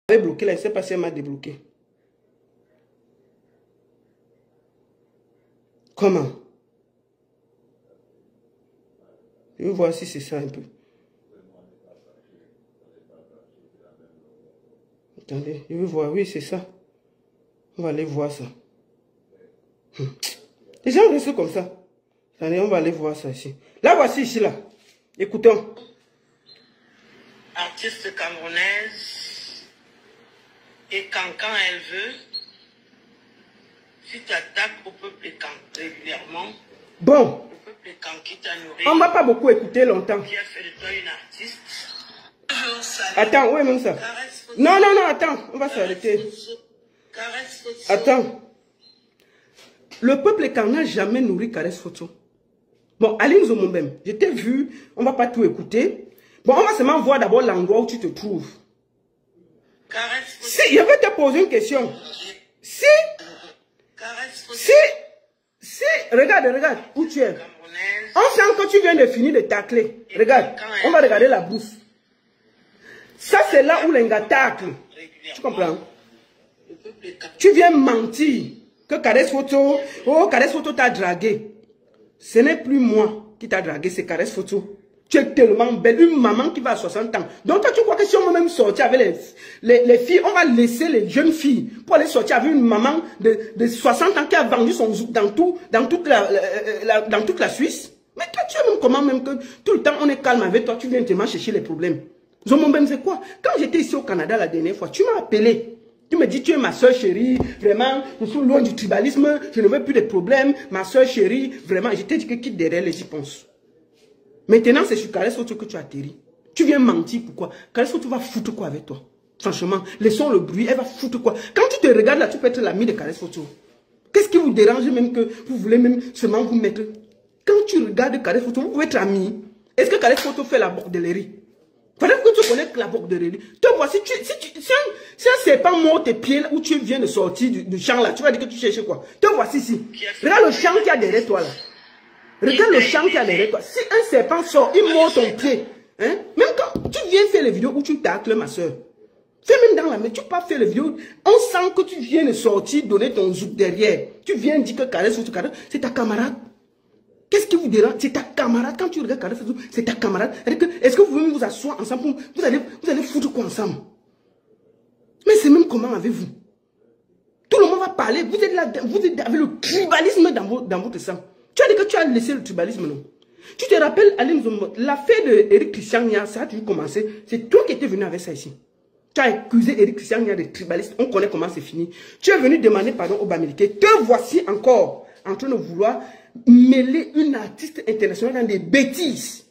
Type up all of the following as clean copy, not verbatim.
Elle bloqué là, je ne sais pas si elle m'a débloqué. Comment? Je vais voir si c'est ça un peu. Attendez, je vais voir. Oui, c'est ça. On va aller voir ça. Les gens restent comme ça. Attendez, on va aller voir ça ici. Là, voici ici, là. Écoutons. Artiste camerounaise. Et quand elle veut, si tu attaques au peuple régulièrement, bon, le peuple qui t'a nourri, on ne va pas beaucoup écouter longtemps. Qui a fait de toi une artiste. Attends, où est même ça? Non, non, non, attends, on va s'arrêter. Attends. Le peuple quand n'a jamais nourri Caresse Photo. Bon, Aline Zomombem, je t'ai vu, on ne va pas tout écouter. Bon, on va seulement voir d'abord l'endroit où tu te trouves. Si, je vais te poser une question. Si, regarde où tu es. On sent que tu viens de finir de tacler. Regarde, on va regarder la bouche. Ça, c'est là où l'enga tacle. Tu comprends? Tu viens mentir que Caresse Photo, oh, Caresse Photo t'a dragué. Ce n'est plus moi qui t'a dragué, c'est Caresse Photo. Tu es tellement belle, une maman qui va à 60 ans. Donc toi, tu crois que si on va même sortir avec les filles, on va laisser les jeunes filles pour aller sortir avec une maman de 60 ans qui a vendu son zouk dans toute la Suisse? Mais toi, tu es même comment même que tout le temps on est calme avec toi, tu viens tellement chercher les problèmes. Zomombem, c'est quoi? Quand j'étais ici au Canada la dernière fois, tu m'as appelé. Tu me dis, tu es ma soeur chérie, vraiment, je suis loin du tribalisme, je ne veux plus de problèmes, ma soeur chérie, vraiment, je t'ai dit que quitte derrière les y pense. Maintenant, c'est sur Caresse Photo que tu atterris. Tu viens mentir, pourquoi? Caresse Photo va foutre quoi avec toi? Franchement, laissons le bruit, elle va foutre quoi? Quand tu te regardes là, tu peux être l'ami de Caresse Photo. Qu'est-ce qui vous dérange même que vous voulez même seulement vous mettre? Quand tu regardes Caresse Photo, vous pouvez être ami. Est-ce que Caresse Photo fait la bordellerie? Fallait que tu connaisses la bordellerie. Toi, moi, si un serpent mord tes pieds là, où tu viens de sortir du champ là, tu vas dire que tu cherches quoi? Te voici ici. Regarde le champ qu'il y a derrière toi là. Regarde le champ qu'il y a derrière toi. Si un serpent sort, il mord ton pied. Hein? Même quand tu viens faire les vidéos où tu tacles ma soeur. Fais même dans la main, tu peux pas faire les vidéos. On sent que tu viens de sortir, donner ton zouk derrière. Tu viens dire que Caresse Photo, c'est ta camarade. Qu'est-ce qui vous dérange? C'est ta camarade. Quand tu regardes Caresse Photo, c'est ta camarade. Est-ce que vous pouvez vous asseoir ensemble? Vous allez foutre quoi ensemble? Mais c'est même comment avec vous? Tout le monde va parler. Vous êtes là, vous êtes avec le tribalisme dans votre sang. Tu as dit que tu as laissé le tribalisme, non? Tu te rappelles, Aline Zomo, l'affaire de Eric Christian Nia, ça a toujours commencé. C'est toi qui étais venu avec ça ici. Tu as accusé Eric Christian Nia de tribaliste. On connaît comment c'est fini. Tu es venu demander pardon au Bamileke. Te voici encore en train de vouloir mêler une artiste internationale dans des bêtises.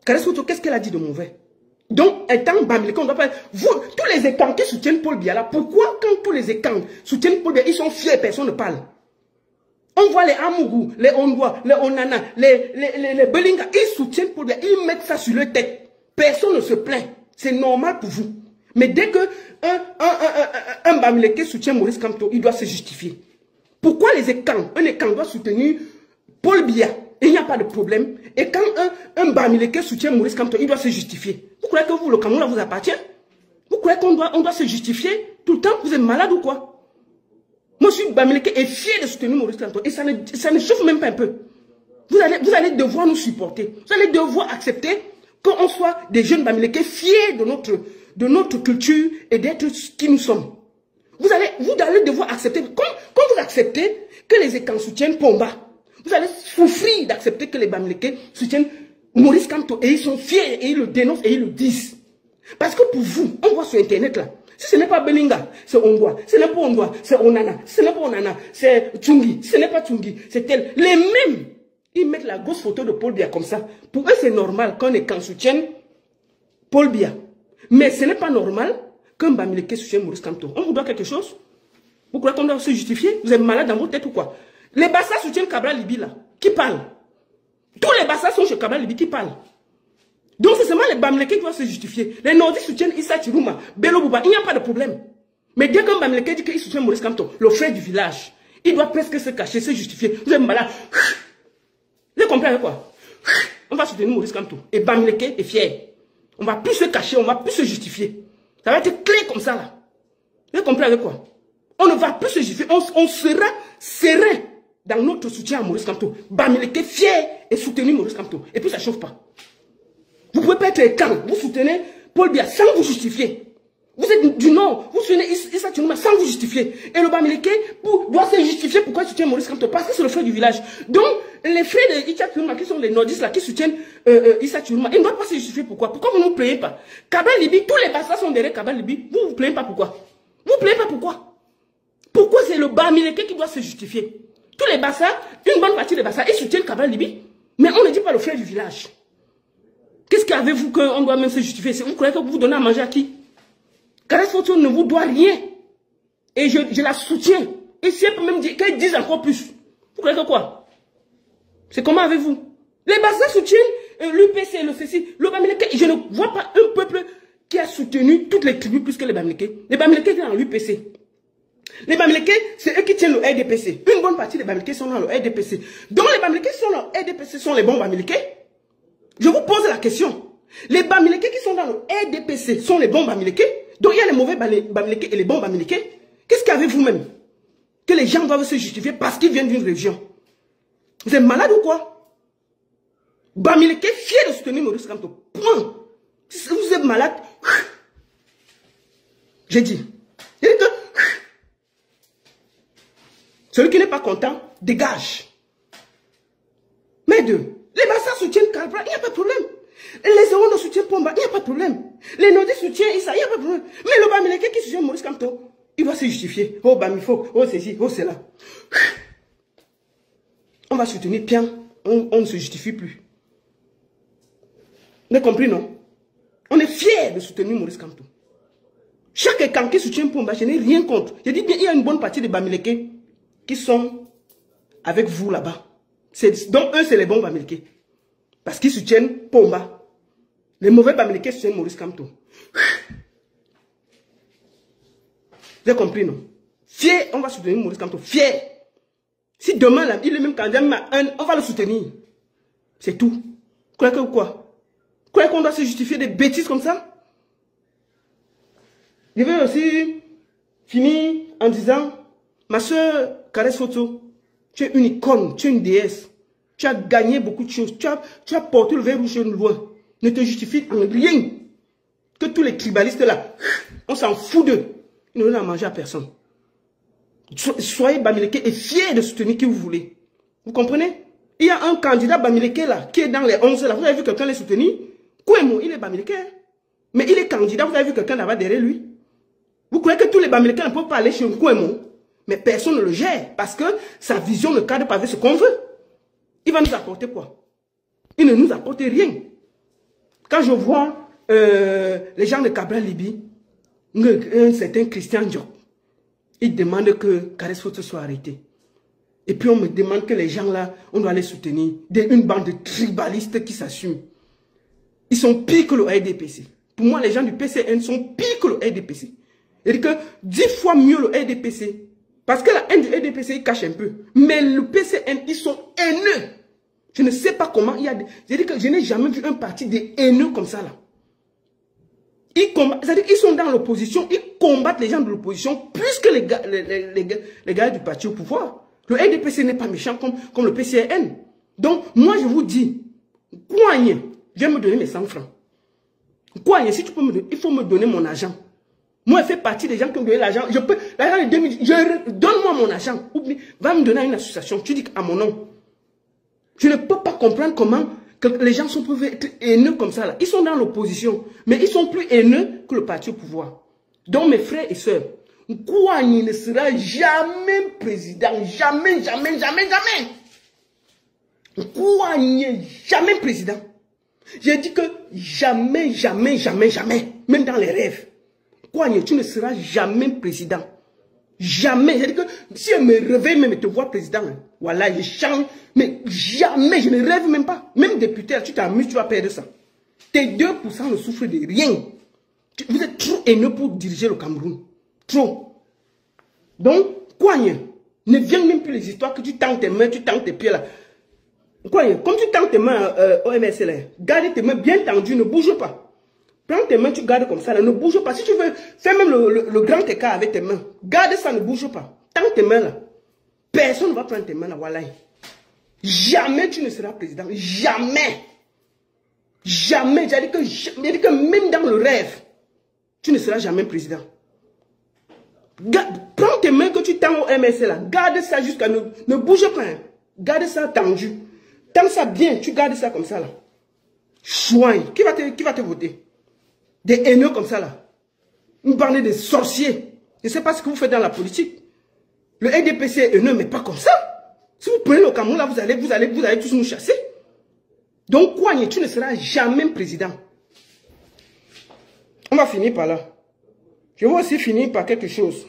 Caresse Photo, qu'est-ce qu'elle a dit de mauvais? Donc, étant Bamileke, on ne doit pas... Vous, tous les écans qui soutiennent Paul Biya là, pourquoi quand tous les écans soutiennent Paul Biya, ils sont fiers, personne ne parle? On voit les Amougou, les Ondoa, les Onana, les Belinga, ils soutiennent Paul Biya, ils mettent ça sur leur tête. Personne ne se plaint. C'est normal pour vous. Mais dès que un Bamileke soutient Maurice Kamto, il doit se justifier. Pourquoi un écan doit soutenir Paul Biya et il n'y a pas de problème? Et quand un Bamileke soutient Maurice Kamto, il doit se justifier. Vous croyez que vous, le Cameroun, vous appartient? Vous croyez qu'on doit se justifier tout le temps? Vous êtes malade ou quoi? Moi, je suis Bamileke et fier de soutenir Maurice Kamto. Et ça ne chauffe même pas un peu. Vous allez devoir nous supporter. Vous allez devoir accepter qu'on soit des jeunes Bamileke fiers de notre culture et d'être qui nous sommes. Vous allez devoir accepter, quand vous acceptez que les écans soutiennent Pomba, vous allez souffrir d'accepter que les Bamileke soutiennent Maurice Kamto et ils sont fiers et ils le dénoncent et ils le disent. Parce que pour vous, on voit sur Internet là, si ce n'est pas Belinga, c'est Ondoa, ce n'est pas Ondoa, c'est Onana, si ce n'est pas Onana, c'est Tchungi, si ce n'est pas Tchungi, c'est tel. Les mêmes, ils mettent la grosse photo de Paul Biya comme ça. Pour eux, c'est normal qu'un écan soutienne Paul Biya. Mais ce n'est pas normal qu'un Bamileke soutienne Maurice Kamto. On vous doit quelque chose? Vous croyez qu'on doit se justifier? Vous êtes malade dans votre tête ou quoi? Les Bassa soutiennent Cabral Libi là. Qui parle? Tous les Bassa sont chez Cabral Libi qui parlent. Donc c'est seulement les Bamileke qui doivent se justifier. Les Nordistes soutiennent Issa Chiruma, Bello Bouba, il n'y a pas de problème. Mais dès qu'un Bamileke dit qu'il soutient Maurice Kamto, le frère du village, il doit presque se cacher, se justifier. Vous êtes malade. Vous comprenez avec quoi? On va soutenir Maurice Kamto. Et Bamileke est fier. On ne va plus se cacher, on ne va plus se justifier. Ça va être clair comme ça, là. Vous avez compris avec quoi? On ne va plus se justifier. On sera serein dans notre soutien à Maurice Kamto. Bamileke fier et soutenir Maurice Kamto. Et puis ça ne chauffe pas. Vous ne pouvez pas être quand vous soutenez Paul Biya sans vous justifier. Vous êtes du Nord, vous soutenez Issa Tchourouma sans vous justifier. Et le Bamileke doit se justifier pourquoi il soutient Maurice Kamto. Parce que c'est le frère du village. Donc, les frères de Issa Tchourouma, qui sont les nordistes là, qui soutiennent Issa Tchourouma, ils ne doivent pas se justifier pourquoi. Pourquoi vous ne vous plaignez pas? Kabal Libi, tous les bastards sont derrière Kabal Libi. Vous ne vous plaignez pas pourquoi? Vous ne vous plaignez pas pourquoi? Pourquoi c'est le Bamileke qui doit se justifier? Tous les bastards, une bonne partie des bastards, ils soutiennent Kabal Libi. Mais on ne dit pas le frère du village. Qu'est-ce qu'avez-vous qu'on doit même se justifier? Vous croyez que vous donnez à manger à qui? Karès Foto ne vous doit rien. Et je la soutiens. Et si elle peut même dire qu'elle dise encore plus. Vous croyez que quoi? C'est comment avez-vous? Les bastards soutiennent l'UPC, le ceci, le Bamileke. Je ne vois pas un peuple qui a soutenu toutes les tribus plus que les Bamileke. Les Bamileke étaient dans l'UPC. Les Bamileke, c'est eux qui tiennent le RDPC. Une bonne partie des Bamileke sont dans le RDPC. Donc les Bamileke qui sont dans le RDPC sont les bons Bamileke. Je vous pose la question. Les Bamileke qui sont dans le RDPC sont les bons Bamileke. Donc il y a les mauvais Bamileke et les bons Bamileke. Qu'est-ce qu'avez-vous même? Que les gens doivent se justifier parce qu'ils viennent d'une région. Vous êtes malade ou quoi? Bamileke fier de soutenir Maurice Kamto. Point. Si vous êtes malade, j'ai dit. Il dit que celui qui n'est pas content, dégage. Mais les Bassas soutiennent Kalbra, il n'y a pas de problème. Les Zéros soutiennent Pomba, il n'y a pas de problème. Les Nordistes soutiennent Issa, il n'y a pas de problème. Mais le Bamileke qui soutient Maurice Kamto, il doit se justifier. Oh Bamifo, oh ceci, oh cela. On va soutenir Pian, on ne se justifie plus. Vous avez compris, non? On est fiers de soutenir Maurice Kamto. Chaque camp qui soutient Pomba, je n'ai rien contre. Je dis bien, il y a une bonne partie de Bamileke qui sont avec vous là-bas. Donc eux, c'est les bons Bamileke. Parce qu'ils soutiennent Pomba. Les mauvais Bamileke soutiennent Maurice Kamto. Vous avez compris, non? Fier, on va soutenir Maurice Kamto. Fier. Si demain, là, il est même candidat, on va le soutenir. C'est tout. Vous croyez que quoi? Vous croyez qu'on doit se justifier des bêtises comme ça? Je vais aussi finir en disant, ma soeur Karès Foto, tu es une icône, tu es une déesse. Tu as gagné beaucoup de choses. Tu as porté le verre rouge loin. Ne te justifie en rien. Que tous les tribalistes là, on s'en fout d'eux. Ils ne donnent à manger à personne. Soyez Bamileke et fiers de soutenir qui vous voulez. Vous comprenez? Il y a un candidat Bamileke là, qui est dans les 11 là. Vous avez vu quelqu'un les soutenir? Kouemo, il est Bamileke. Mais il est candidat, vous avez vu quelqu'un là-bas derrière lui? Vous croyez que tous les Bamileke ne peuvent pas aller chez Kouemo? Mais personne ne le gère parce que sa vision ne cadre pas avec ce qu'on veut. Il va nous apporter quoi? Il ne nous apporte rien. Quand je vois les gens de Cabral Libi, un certain Christian Diop, il demande que Karès Foto soit arrêté. Et puis on me demande que les gens là, on doit les soutenir. Une bande de tribalistes qui s'assument. Ils sont pires que le RDPC. Pour moi, les gens du PCN sont pires que le RDPC. C'est-à-dire que 10 fois mieux le RDPC. Parce que la haine du RDPC, il cache un peu. Mais le PCN, ils sont haineux. Je ne sais pas comment il y a... C'est-à-dire que je n'ai jamais vu un parti des haineux comme ça, là. C'est-à-dire qu'ils sont dans l'opposition, ils combattent les gens de l'opposition plus que les gars du parti au pouvoir. Le RDPC n'est pas méchant comme le PCN. Donc, moi, je vous dis, Kouanye, je vais me donner mes 100 francs. Kouanye, si tu peux me donner, il faut me donner mon argent. Moi, je fais partie des gens qui ont donné l'argent. Je peux, l'argent de 2000, donne-moi mon argent. Oublie, va me donner à une association. Tu dis à mon nom. Je ne peux pas comprendre comment que les gens peuvent être haineux comme ça là. Ils sont dans l'opposition, mais ils sont plus haineux que le parti au pouvoir. Donc, mes frères et sœurs, Kouanye ne sera jamais président. Jamais, jamais, jamais, jamais. Kouanye, jamais président. J'ai dit que jamais, jamais, jamais, jamais. Même dans les rêves. Kouanye, tu ne seras jamais président. Jamais. J'ai dit que si je me réveille même et te vois président, voilà, je change. Mais jamais, je ne rêve même pas. Même député, tu t'amuses, tu vas perdre ça. Tes 2% ne souffrent de rien. Vous êtes trop haineux pour diriger le Cameroun. Trop. Donc, Kouanye, ne viens même plus les histoires que tu tends tes mains, tu tends tes pieds là. Kouanye, comme tu tends tes mains au MSL, garde tes mains bien tendues, ne bouge pas. Prends tes mains, tu gardes comme ça, là, ne bouge pas. Si tu veux, fais même le grand écart avec tes mains. Garde ça, ne bouge pas. Tends tes mains là. Personne ne va prendre tes mains là, voilà. Jamais tu ne seras président. Jamais. Jamais. J'ai dit que même dans le rêve, tu ne seras jamais président. Prends tes mains que tu tends au MSC là. Garde ça jusqu'à... Ne bouge pas. Hein. Garde ça tendu. Tends ça bien. Tu gardes ça comme ça là. Chouin. Qui va te voter? Des haineux comme ça là. Vous parlez des sorciers. Je ne sais pas ce que vous faites dans la politique. Le NDPC est haineux, mais pas comme ça. Si vous prenez le Cameroun là, vous allez tous nous chasser. Donc quoi, tu ne seras jamais président. On va finir par là. Je vais aussi finir par quelque chose.